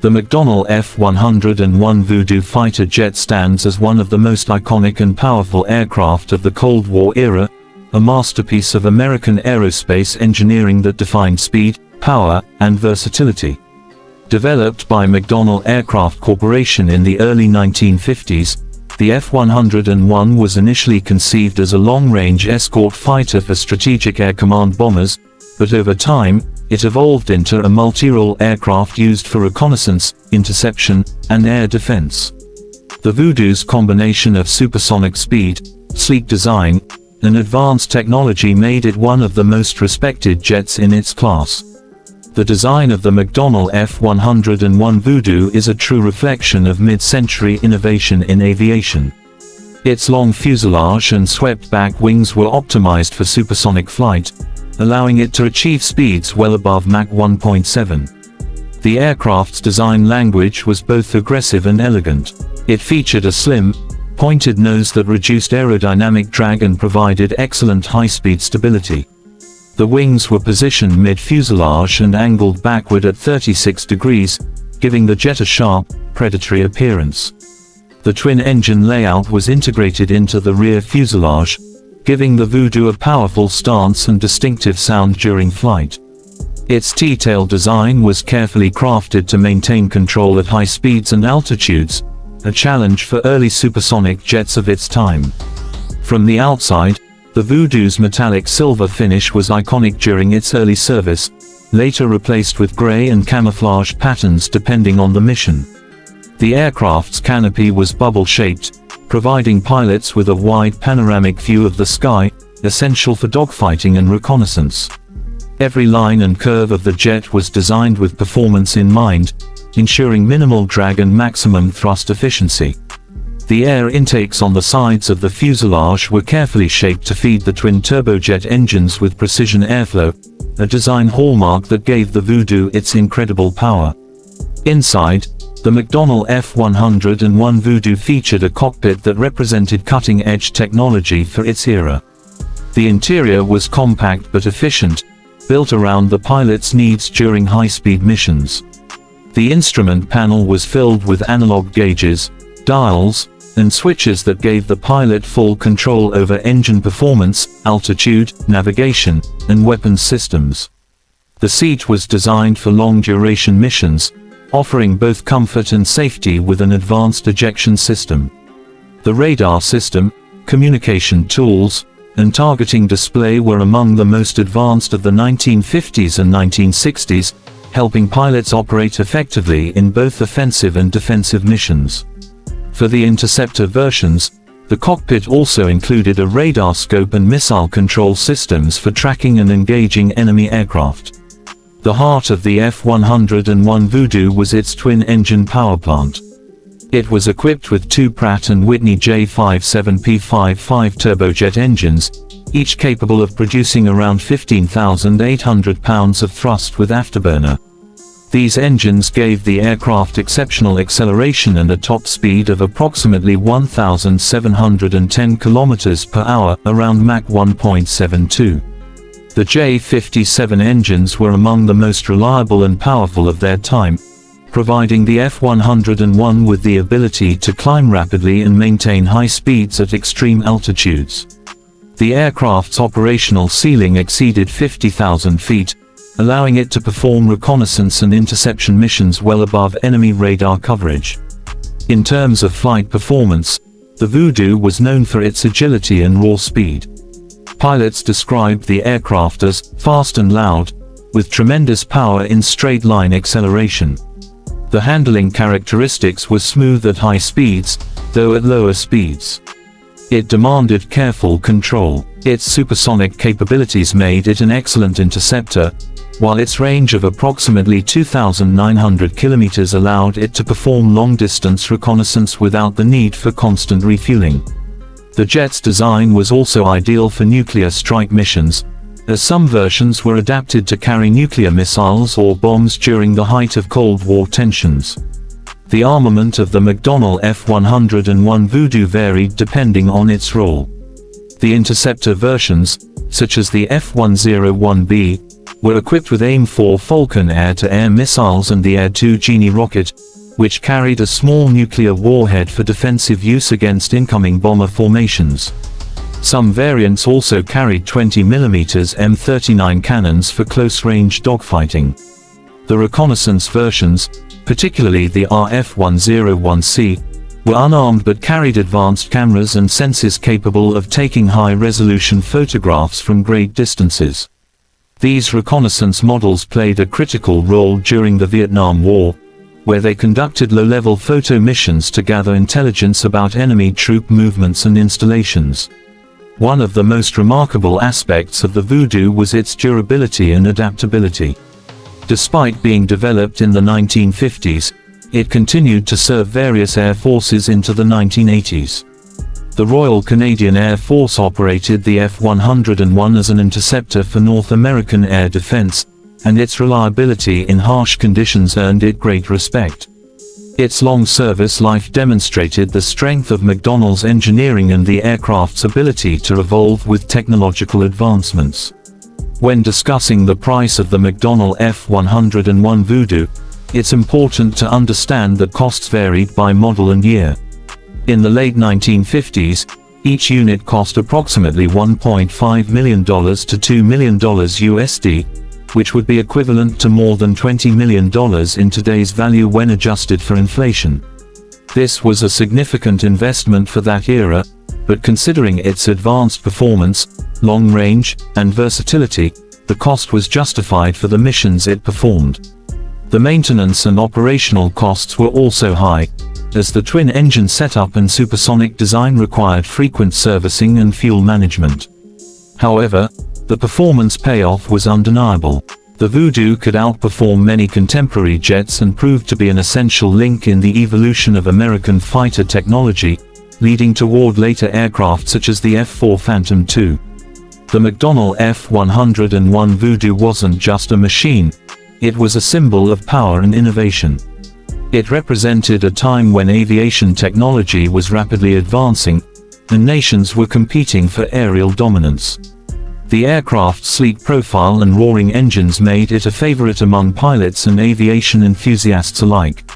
The McDonnell F-101 Voodoo fighter jet stands as one of the most iconic and powerful aircraft of the Cold War era, a masterpiece of American aerospace engineering that defined speed, power, and versatility. Developed by McDonnell Aircraft Corporation in the early 1950s, the F-101 was initially conceived as a long-range escort fighter for strategic air command bombers, but over time, it evolved into a multi-role aircraft used for reconnaissance, interception, and air defense. The Voodoo's combination of supersonic speed, sleek design, and advanced technology made it one of the most respected jets in its class. The design of the McDonnell F-101 Voodoo is a true reflection of mid-century innovation in aviation. Its long fuselage and swept-back wings were optimized for supersonic flight, allowing it to achieve speeds well above Mach 1.7. The aircraft's design language was both aggressive and elegant. It featured a slim, pointed nose that reduced aerodynamic drag and provided excellent high-speed stability. The wings were positioned mid-fuselage and angled backward at 36 degrees, giving the jet a sharp, predatory appearance. The twin-engine layout was integrated into the rear fuselage, giving the Voodoo a powerful stance and distinctive sound during flight. Its T-tail design was carefully crafted to maintain control at high speeds and altitudes, a challenge for early supersonic jets of its time. From the outside, the Voodoo's metallic silver finish was iconic during its early service, later replaced with gray and camouflage patterns depending on the mission. The aircraft's canopy was bubble-shaped, providing pilots with a wide panoramic view of the sky, essential for dogfighting and reconnaissance. Every line and curve of the jet was designed with performance in mind, ensuring minimal drag and maximum thrust efficiency. The air intakes on the sides of the fuselage were carefully shaped to feed the twin turbojet engines with precision airflow, a design hallmark that gave the Voodoo its incredible power. Inside, the McDonnell F-101 Voodoo featured a cockpit that represented cutting-edge technology for its era. The interior was compact but efficient, built around the pilot's needs during high-speed missions. The instrument panel was filled with analog gauges, dials, and switches that gave the pilot full control over engine performance, altitude, navigation, and weapons systems. The seat was designed for long-duration missions, offering both comfort and safety with an advanced ejection system. The radar system, communication tools, and targeting display were among the most advanced of the 1950s and 1960s, helping pilots operate effectively in both offensive and defensive missions. For the interceptor versions, the cockpit also included a radar scope and missile control systems for tracking and engaging enemy aircraft. The heart of the F-101 Voodoo was its twin-engine powerplant. It was equipped with two Pratt Whitney J57 P55 turbojet engines, each capable of producing around 15,800 pounds of thrust with afterburner. These engines gave the aircraft exceptional acceleration and a top speed of approximately 1,710 km per hour, around Mach 1.72. The J57 engines were among the most reliable and powerful of their time, providing the F-101 with the ability to climb rapidly and maintain high speeds at extreme altitudes. The aircraft's operational ceiling exceeded 50,000 feet, allowing it to perform reconnaissance and interception missions well above enemy radar coverage. In terms of flight performance, the Voodoo was known for its agility and raw speed. Pilots described the aircraft as fast and loud, with tremendous power in straight-line acceleration. The handling characteristics were smooth at high speeds, though at lower speeds. It demanded careful control. Its supersonic capabilities made it an excellent interceptor, while its range of approximately 2,900 kilometers allowed it to perform long-distance reconnaissance without the need for constant refueling. The jet's design was also ideal for nuclear strike missions, as some versions were adapted to carry nuclear missiles or bombs during the height of Cold War tensions. The armament of the McDonnell F-101 Voodoo varied depending on its role. The interceptor versions, such as the F-101B, were equipped with AIM-4 Falcon air-to-air missiles and the Air-2 Genie rocket, which carried a small nuclear warhead for defensive use against incoming bomber formations. Some variants also carried 20mm M39 cannons for close-range dogfighting. The reconnaissance versions, particularly the RF-101C, were unarmed but carried advanced cameras and sensors capable of taking high-resolution photographs from great distances. These reconnaissance models played a critical role during the Vietnam War, where they conducted low-level photo missions to gather intelligence about enemy troop movements and installations. One of the most remarkable aspects of the Voodoo was its durability and adaptability. Despite being developed in the 1950s, it continued to serve various air forces into the 1980s. The Royal Canadian Air Force operated the F-101 as an interceptor for North American air defense, and its reliability in harsh conditions earned it great respect. Its long service life demonstrated the strength of McDonnell's engineering and the aircraft's ability to evolve with technological advancements. When discussing the price of the McDonnell F-101 Voodoo, it's important to understand that costs varied by model and year. In the late 1950s, each unit cost approximately $1.5 million to $2 million USD, which would be equivalent to more than $20 million in today's value when adjusted for inflation. This was a significant investment for that era, but considering its advanced performance, long range, and versatility, the cost was justified for the missions it performed. The maintenance and operational costs were also high, as the twin-engine setup and supersonic design required frequent servicing and fuel management. However, the performance payoff was undeniable. The Voodoo could outperform many contemporary jets and proved to be an essential link in the evolution of American fighter technology, leading toward later aircraft such as the F-4 Phantom II. The McDonnell F-101 Voodoo wasn't just a machine, it was a symbol of power and innovation. It represented a time when aviation technology was rapidly advancing, and nations were competing for aerial dominance. The aircraft's sleek profile and roaring engines made it a favorite among pilots and aviation enthusiasts alike.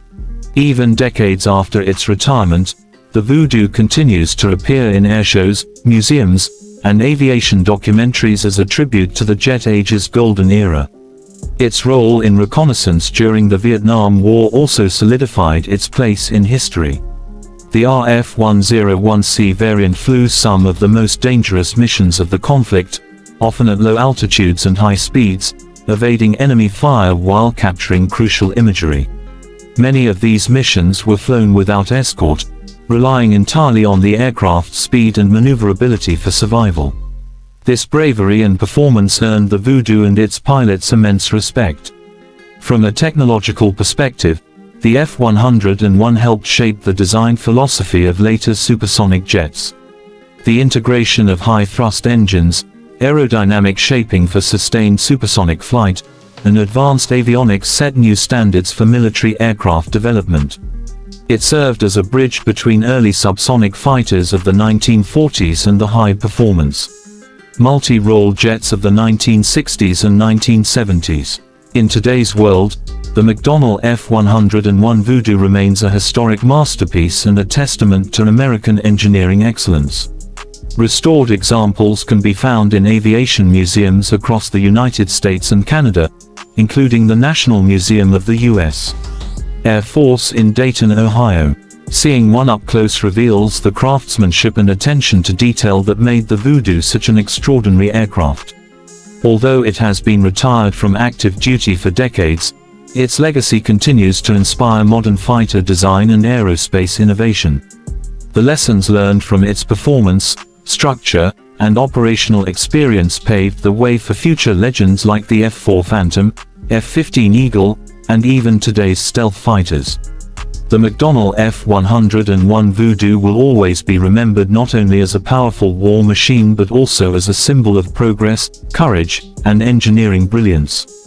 Even decades after its retirement, the Voodoo continues to appear in airshows, museums, and aviation documentaries as a tribute to the jet age's golden era. Its role in reconnaissance during the Vietnam War also solidified its place in history. The RF-101C variant flew some of the most dangerous missions of the conflict, often at low altitudes and high speeds, evading enemy fire while capturing crucial imagery. Many of these missions were flown without escort, relying entirely on the aircraft's speed and maneuverability for survival. This bravery and performance earned the Voodoo and its pilots immense respect. From a technological perspective, the F-101 helped shape the design philosophy of later supersonic jets. The integration of high-thrust engines, aerodynamic shaping for sustained supersonic flight, and advanced avionics set new standards for military aircraft development. It served as a bridge between early subsonic fighters of the 1940s and the high-performance multi-role jets of the 1960s and 1970s. In today's world, the McDonnell F-101 Voodoo remains a historic masterpiece and a testament to American engineering excellence. Restored examples can be found in aviation museums across the United States and Canada, including the National Museum of the U.S. Air Force in Dayton, Ohio. Seeing one up close reveals the craftsmanship and attention to detail that made the Voodoo such an extraordinary aircraft. Although it has been retired from active duty for decades, its legacy continues to inspire modern fighter design and aerospace innovation. The lessons learned from its performance, structure, and operational experience paved the way for future legends like the F-4 Phantom, F-15 Eagle, and even today's stealth fighters. The McDonnell F-101 Voodoo will always be remembered not only as a powerful war machine but also as a symbol of progress, courage, and engineering brilliance.